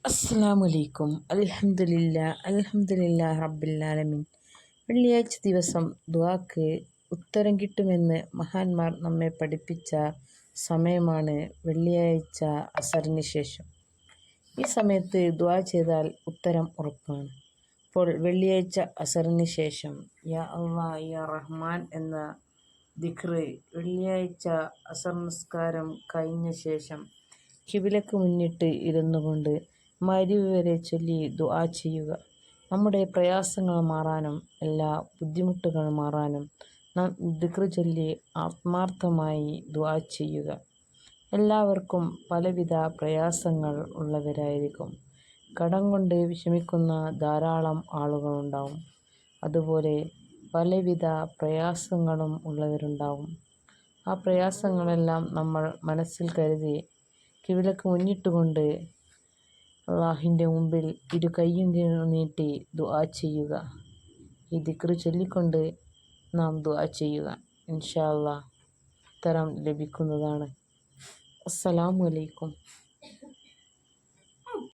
അസ്സലാമലൈക്കും. അൽഹംദുലില്ലാ റബ്ബിൽ ആലമീൻ. വെള്ളിയാഴ്ച ദിവസം ദുആക്ക് ഉത്തരം കിട്ടുമെന്ന് മഹാന്മാർ നമ്മെ പഠിപ്പിച്ച സമയമാണ് വെള്ളിയാഴ്ച അസറിന് ശേഷം. ഈ സമയത്ത് ദുആ ചെയ്താൽ ഉത്തരം ഉറപ്പാണ്. അപ്പോൾ വെള്ളിയാഴ്ച അസറിന് ശേഷം യാ അല്ലാഹ് യാ റഹ്മാൻ എന്ന ദിക്റ് വെള്ളിയാഴ്ച അസർ നിസ്കാരം കഴിഞ്ഞ ശേഷം ഖിബിലക്ക് മുന്നിട്ട് ഇരുന്നു കൊണ്ട് മഗ്‌രിബ് വരെ ചൊല്ലി ദുആ ചെയ്യുക. നമ്മുടെ പ്രയാസങ്ങൾ മാറാനും എല്ലാ ബുദ്ധിമുട്ടുകൾ മാറാനും നാം ദിക്റ് ചൊല്ലി ആത്മാർത്ഥമായി ദുആ ചെയ്യുക. എല്ലാവർക്കും പലവിധ പ്രയാസങ്ങൾ ഉള്ളവരായിരിക്കും. കടം കൊണ്ട് വിഷമിക്കുന്ന ധാരാളം ആളുകളുണ്ടാവും. അതുപോലെ പലവിധ പ്രയാസങ്ങളും ഉള്ളവരുണ്ടാവും. ആ പ്രയാസങ്ങളെല്ലാം നമ്മൾ മനസ്സിൽ കരുതി ഖിബിലക്ക് മുന്നിട്ടുകൊണ്ട് അല്ലാഹുവിൻ്റെ മുമ്പിൽ ഇരു കൈയും നീട്ടി ദുആ ചെയ്യുക. ഈ ദിക്റ് ചൊല്ലിക്കൊണ്ട് നാം ദുആ ചെയ്യുക. ഇൻഷാ അല്ലാഹ് ഉത്തരം ലഭിക്കുന്നതാണ്. അസ്സലാമു അലൈക്കും.